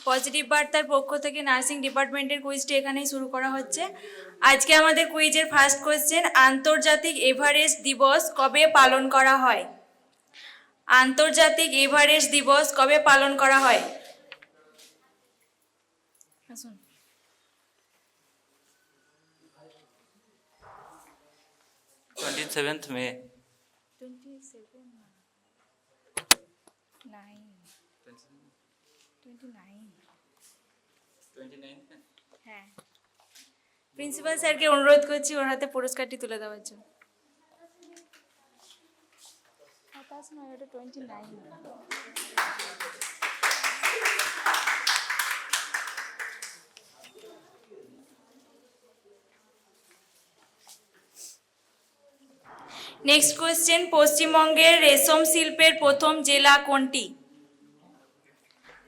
Positive বার্তার পক্ষ থেকে নার্সিং ডিপার্টমেন্টের কুইজটি এখানেই শুরু করা হচ্ছে। আজকে আমাদের কুইজের ফার্স্ট কোয়েশ্চেন, আন্তর্জাতিক এভারেস্ট দিবস কবে পালন করা হয়? আন্তর্জাতিক এভারেস্ট দিবস কবে পালন করা হয়? আসুন। 27th May। 27 9 29 হ্যাঁ। প্রিন্সিপাল স্যারকে অনুরোধ করছি ওর হাতে পুরস্কারটি তুলে দেওয়ার জন্য। 27 নয়, ওটা 29। নেক্সট কোয়েশ্চেন, পশ্চিমবঙ্গের রেশম শিল্পের প্রথম জেলা কোনটি?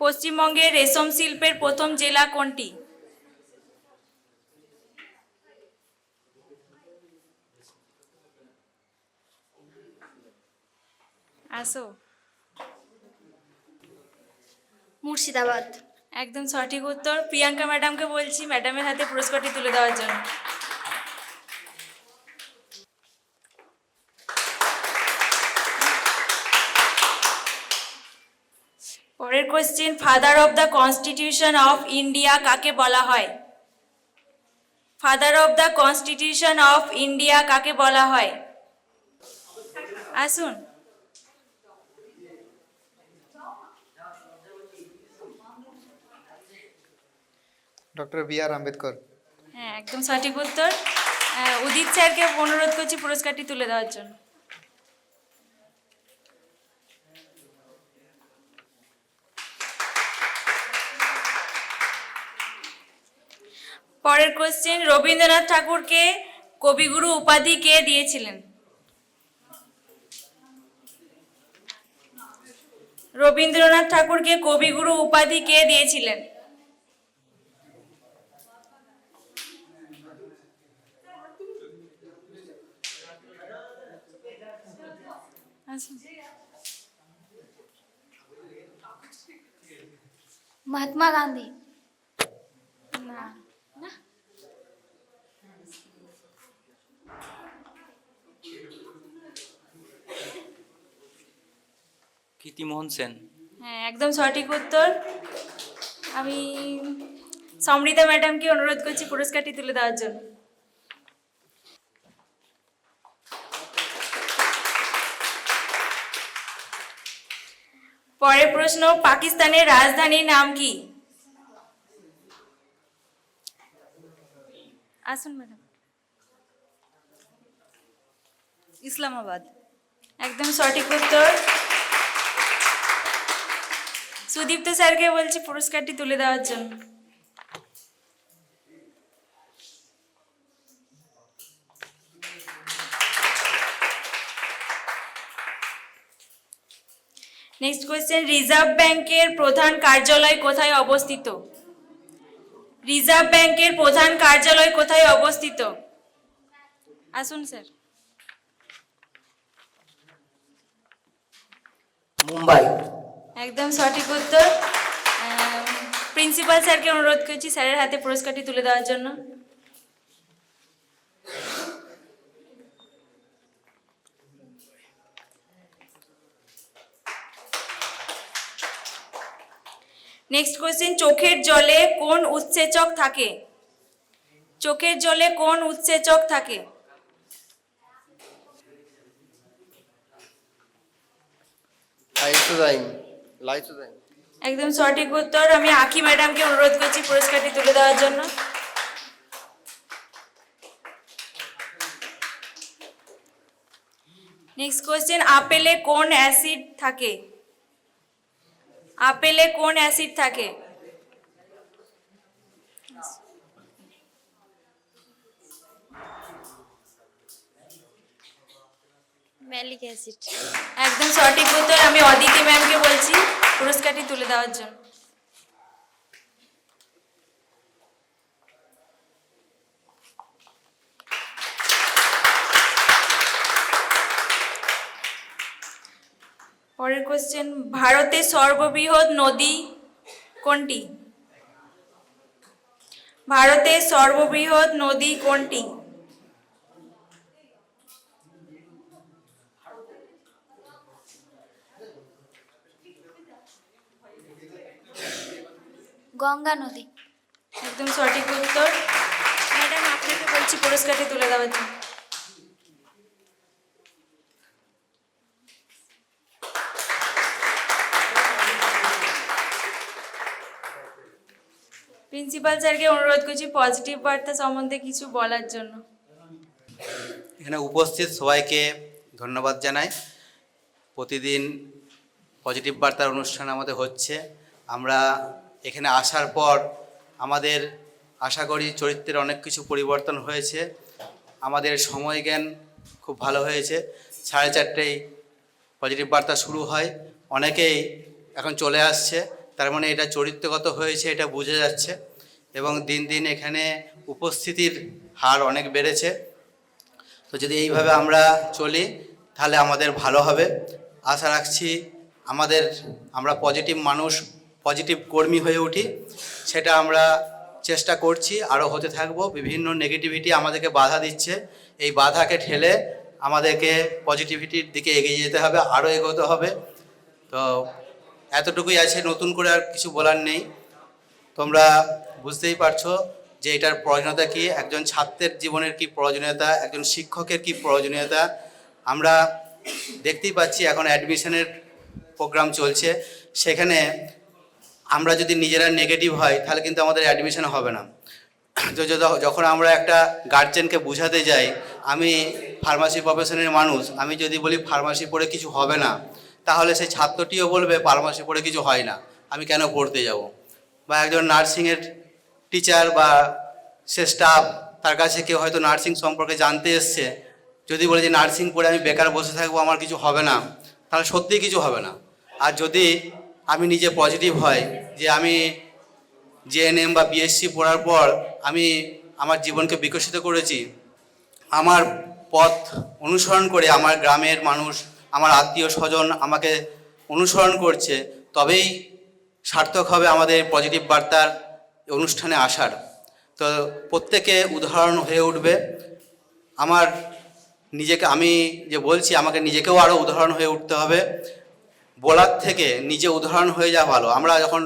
পশ্চিমবঙ্গের রেশম শিল্পের প্রথম জেলা কোনটি? আসো। মুর্শিদাবাদ। একদম সঠিক উত্তর। প্রিয়াঙ্কা ম্যাডামকে বলছি ম্যাডামের হাতে পুরস্কারটি তুলে দেওয়ার জন্য। পরের question, father of the constitution of India কাকে বলা হয়? Father of the constitution of India কাকে বলা হয়? আসুন। Doctor B R. আম্বেদকর। হ্যাঁ, একদম সঠিক উত্তর। উদিত স্যারকে অনুরোধ করছি পুরস্কারটি তুলে দেওয়ার জন্য। পরের কোয়েশ্চেন, রবীন্দ্রনাথ ঠাকুরকে কবিগুরু উপাধি কে দিয়েছিলেন? রবীন্দ্রনাথ ঠাকুরকে কবিগুরু উপাধি কে দিয়েছিলেন? মহাত্মা গান্ধী। না। কীর্তিমোহন সেন। হ্যাঁ, একদম সঠিক উত্তর। আমি সমৃতা ম্যাডামকে অনুরোধ করছি পুরস্কারটি তুলে দেওয়ার জন্য। পরের প্রশ্ন, পাকিস্তানের রাজধানীর নাম কি? আসুন ম্যাডাম। ইসলামাবাদ। একদম সঠিক উত্তর। সুদীপ্ত স্যারকে বলছি পুরস্কারটি তুলে দেওয়ার জন্য। নেক্সট কোয়েশ্চেন, রিজার্ভ ব্যাংকের প্রধান কার্যালয় কোথায় অবস্থিত? রিজার্ভ ব্যাংকের প্রধান কার্যালয় কোথায় অবস্থিত? আসুন স্যার। মুম্বাই। একদম সঠিক উত্তর। প্রিন্সিপাল স্যারকে অনুরোধ করছি স্যারের হাতে পুরস্কারটি তুলে দেওয়ার জন্য। নেক্সট কোয়েশ্চেন, চোখের জলে কোন উৎসেচক থাকে? চোখের জলে কোন উৎসেচক থাকে? লাইসোজাইম। একদম সঠিক উত্তর। আমি আখি ম্যাডামকে অনুরোধ করছি পুরস্কারটি তুলে দেওয়ার জন্য। নেক্সট কোয়েশ্চেন, আপেলে কোন অ্যাসিড থাকে? আপেলে কোন অ্যাসিড থাকে? Malic acid. একদম সঠিক উত্তর। আমি অদিতি ম্যামকে বলছি পুরস্কারটি তুলে দেওয়ার জন্য। পরের কোয়েশ্চেন, ভারতের সর্ববৃহৎ নদী কোনটি? ভারতের সর্ববৃহৎ নদী কোনটি? গঙ্গা নদী। একদম সঠিক উত্তর। ম্যাডাম, আপনাকে বলছি পুরস্কারটি তুলে দেওয়ার জন্য। প্রিন্সিপাল স্যারকে অনুরোধ করছি পজিটিভ বার্তা সম্বন্ধে কিছু বলার জন্য। এখানে উপস্থিত সবাইকে ধন্যবাদ জানাই। প্রতিদিন পজিটিভ বার্তার অনুষ্ঠান আমাদের হচ্ছে। আমরা এখানে আসার পর আমাদের আশা করি চরিত্রের অনেক কিছু পরিবর্তন হয়েছে। আমাদের সময় জ্ঞান খুব ভালো হয়েছে। 4:30টায় পজিটিভ বার্তা শুরু হয়, অনেকেই এখন চলে আসছে, তার মানে এটা চরিত্রগত হয়েছে, এটা বোঝা যাচ্ছে। এবং দিন দিন এখানে উপস্থিতির হার অনেক বেড়েছে। তো যদি এইভাবে আমরা চলি তাহলে আমাদের ভালো হবে। আশা রাখছি আমরা পজিটিভ মানুষ, পজিটিভ কর্মী হয়ে উঠি, সেটা আমরা চেষ্টা করছি, আরও হতে থাকবো। বিভিন্ন নেগেটিভিটি আমাদেরকে বাধা দিচ্ছে, এই বাধাকে ঠেলে আমাদেরকে পজিটিভিটির দিকে এগিয়ে যেতে হবে, আরও এগোতে হবে। তো এতটুকুই আছে, নতুন করে আর কিছু বলার নেই। তোমরা বুঝতেই পারছো যে এটার প্রয়োজনীয়তা কী, একজন ছাত্রের জীবনের কি প্রয়োজনীয়তা, একজন শিক্ষকের কি প্রয়োজনীয়তা। আমরা দেখতেই পাচ্ছি এখন অ্যাডমিশনের প্রোগ্রাম চলছে, সেখানে আমরা যদি নিজেরা নেগেটিভ হয় তাহলে কিন্তু আমাদের অ্যাডমিশন হবে না। তো যখন আমরা একটা গার্জেনকে বোঝাতে যাই, আমি ফার্মাসি প্রফেশনের মানুষ, আমি যদি বলি ফার্মাসি পড়ে কিছু হবে না, তাহলে সেই ছাত্রটিও বলবে ফার্মাসি পড়ে কিছু হয় না, আমি কেন পড়তে যাব। বা একজন নার্সিংয়ের টিচার বা সে স্টাফ, তার কাছে কেউ হয়তো নার্সিং সম্পর্কে জানতে এসছে, যদি বলে যে নার্সিং পড়ে আমি বেকার বসে থাকবো, আমার কিছু হবে না, তাহলে সত্যিই কিছু হবে না। আর যদি আমি নিজে পজিটিভ হয় যে আমি জেএনএম বা বিএসসি পড়ার পর আমি আমার জীবনকে বিকশিত করেছি, আমার পথ অনুসরণ করে আমার গ্রামের মানুষ, আমার আত্মীয় স্বজন আমাকে অনুসরণ করছে, তবেই সার্থক হবে আমাদের পজিটিভ বার্তার অনুষ্ঠানে আসার। তো প্রত্যেকে উদাহরণ হয়ে উঠবে। আমি যে বলছি, আমাকে নিজেকেও আরও উদাহরণ হয়ে উঠতে হবে। বলার থেকে নিজে উদাহরণ হয়ে যাওয়া ভালো। আমরা যখন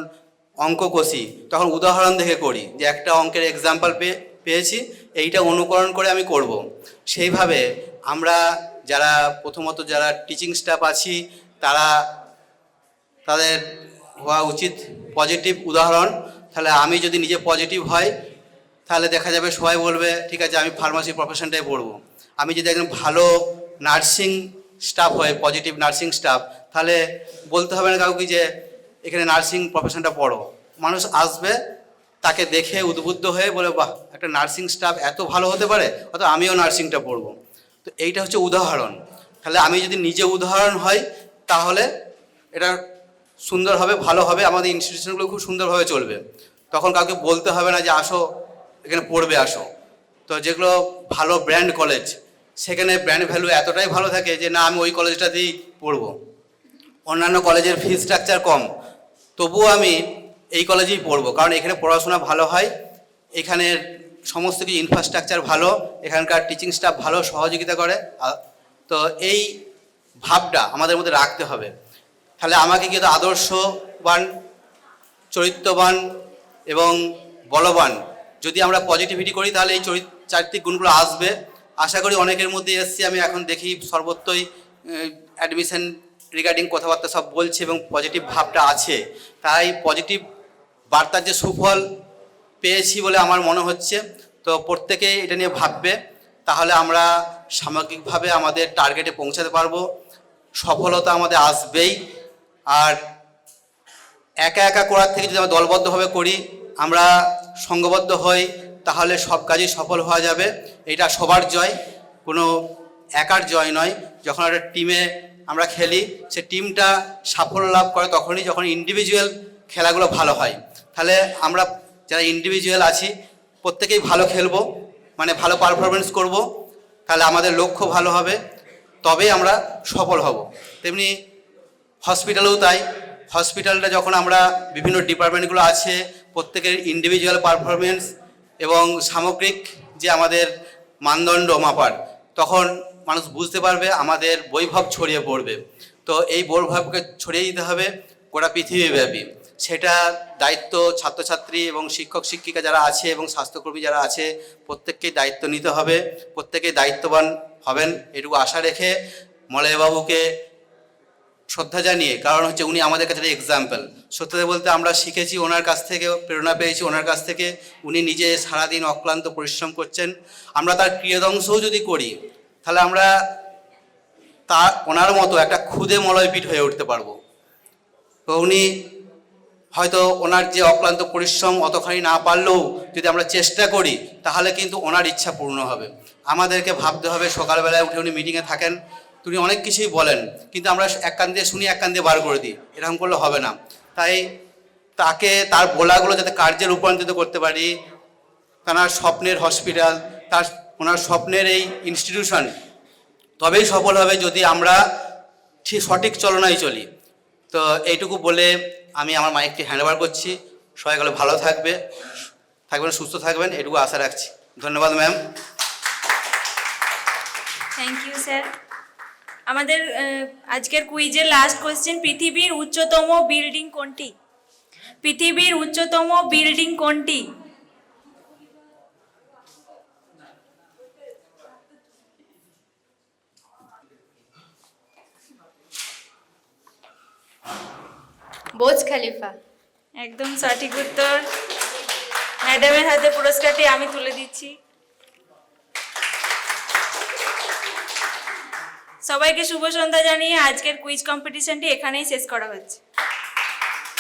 অঙ্ক কষি তখন উদাহরণ দেখে করি, যে একটা অঙ্কের এক্সাম্পল পেয়েছি, এইটা অনুকরণ করে আমি করব। সেইভাবে আমরা প্রথমত যারা টিচিং স্টাফ আছি, তাদের হওয়া উচিত পজিটিভ উদাহরণ। তাহলে আমি যদি নিজে পজিটিভ হয় তাহলে দেখা যাবে সবাই বলবে ঠিক আছে আমি ফার্মাসি প্রফেশনটাই পড়বো। আমি যদি একজন ভালো নার্সিং স্টাফ হয়, পজিটিভ নার্সিং স্টাফ, তাহলে বলতে হবে না কাউকে যে এখানে নার্সিং প্রফেশনটা পড়ো। মানুষ আসবে, তাকে দেখে উদ্বুদ্ধ হয়ে বলে বাহ, একটা নার্সিং স্টাফ এত ভালো হতে পারে, অত আমিও নার্সিংটা পড়বো। তো এইটা হচ্ছে উদাহরণ। তাহলে আমি যদি নিজে উদাহরণ হই তাহলে এটা সুন্দর হবে, ভালো হবে, আমাদের ইনস্টিটিউশনগুলো খুব সুন্দরভাবে চলবে। তখন কাউকে বলতে হবে না যে আসো এখানে পড়বে আসো। তো যেগুলো ভালো ব্র্যান্ড কলেজ, সেখানে ব্র্যান্ড ভ্যালু এতটাই ভালো থাকে যে না, আমি ওই কলেজটাতেই পড়বো। অন্যান্য কলেজের ফি স্ট্রাকচার কম, তবুও আমি এই কলেজেই পড়বো, কারণ এখানে পড়াশোনা ভালো হয়, এখানের সমস্ত কিছু ইনফ্রাস্ট্রাকচার ভালো, এখানকার টিচিং স্টাফ ভালো সহযোগিতা করে। তো এই ভাবটা আমাদের মধ্যে রাখতে হবে। তাহলে আমাকে কিন্তু আদর্শবান, চরিত্রবান এবং বলবান যদি আমরা পজিটিভিটি করি, তাহলে এই চারিত্রিক গুণগুলো আসবে। আশা করি অনেকের মধ্যে এসছি, আমি এখন দেখি সর্বত্রই অ্যাডমিশন রিগার্ডিং কথাবার্তা সব বলছে এবং পজিটিভ ভাবটা আছে। তাই পজিটিভ বার্তার যে সুফল পেয়েছি বলে আমার মনে হচ্ছে। তো প্রত্যেকে এটা নিয়ে ভাববে, তাহলে আমরা সামগ্রিকভাবে আমাদের টার্গেটে পৌঁছাতে পারবো, সফলতা আমাদের আসবেই। আর একা একা করার থেকে যদি আমরা দলবদ্ধভাবে করি, আমরা সঙ্গবদ্ধ হই, তাহলে সব কাজই সফল হওয়া যাবে। এটা সবার জয়, কোনো একার জয় নয়। যখন একটা টিমে আমরা খেলি, সে টিমটা সাফল্য লাভ করে তখনই যখন ইন্ডিভিজুয়াল খেলাগুলো ভালো হয়। তাহলে আমরা যারা ইন্ডিভিজুয়াল আছি প্রত্যেকেই ভালো খেলবো, মানে ভালো পারফরমেন্স করব, তাহলে আমাদের লক্ষ্য ভালো হবে, তবেই আমরা সফল হব। তেমনি হসপিটালেও তাই। হসপিটালটা যখন আমরা বিভিন্ন ডিপার্টমেন্টগুলো আছে, প্রত্যেকের ইন্ডিভিজুয়াল পারফরমেন্স এবং সামগ্রিক যে আমাদের মানদণ্ড মাপার, তখন মানুষ বুঝতে পারবে, আমাদের বৈভব ছড়িয়ে পড়বে। তো এই বৈভবকে ছড়িয়ে দিতে হবে গোটা পৃথিবীব্যাপী। সেটা দায়িত্ব ছাত্রছাত্রী এবং শিক্ষক শিক্ষিকা যারা আছে এবং স্বাস্থ্যকর্মী যারা আছে প্রত্যেককেই দায়িত্ব নিতে হবে, প্রত্যেকেই দায়িত্ববান হবেন এটুকু আশা রেখে মলয়বাবুকে শ্রদ্ধা জানিয়ে, কারণ হচ্ছে উনি আমাদের কাছে এক্সাম্পল। সত্যি কথা বলতে আমরা শিখেছি ওনার কাছ থেকে, প্রেরণা পেয়েছি ওনার কাছ থেকে। উনি নিজে সারাদিন অক্লান্ত পরিশ্রম করছেন। আমরা তার ক্রিয়াদংশও যদি করি তাহলে আমরা ওনার মতো একটা খুদে মলয়পীঠ হয়ে উঠতে পারবো। তো উনি হয়তো ওনার যে অক্লান্ত পরিশ্রম অতখানি না পারলেও যদি আমরা চেষ্টা করি তাহলে কিন্তু ওনার ইচ্ছা পূর্ণ হবে। আমাদেরকে ভাবতে হবে, সকালবেলায় উঠে উনি মিটিংয়ে থাকেন, তিনি অনেক কিছুই বলেন, কিন্তু আমরা এক কান দিয়ে শুনি এক কান দিয়ে বার করে দিই, এরকম করলে হবে না। তাই তাকে তার বলাগুলো যাতে কার্যে রূপান্তরিত করতে পারি, তার স্বপ্নের হসপিটাল, ওনার স্বপ্নের এই ইনস্টিটিউশন তবেই সফল হবে যদি আমরা ঠিক সঠিক চলনায় চলি। তো এইটুকু বলে আমি আমার মাইকটি হ্যান্ড ওভার করছি। সবাই গেলে ভালো থাকবেন, সুস্থ থাকবেন, এটুকু আশা রাখছি। ধন্যবাদ ম্যাম। Thank you sir. আমাদের আজকের কুইজের লাস্ট কোয়েশ্চেন, পৃথিবীর উচ্চতম বিল্ডিং কোনটি? পৃথিবীর উচ্চতম বিল্ডিং কোনটি? Burj Khalifa. একদম সঠিক উত্তর। ম্যাডামের হাতে পুরস্কারটি আমি তুলে দিচ্ছি। সবাইকে শুভ সন্ধ্যা জানিয়ে আজকের কুইজ কম্পিটিশনটি এখানেই শেষ করা হচ্ছে।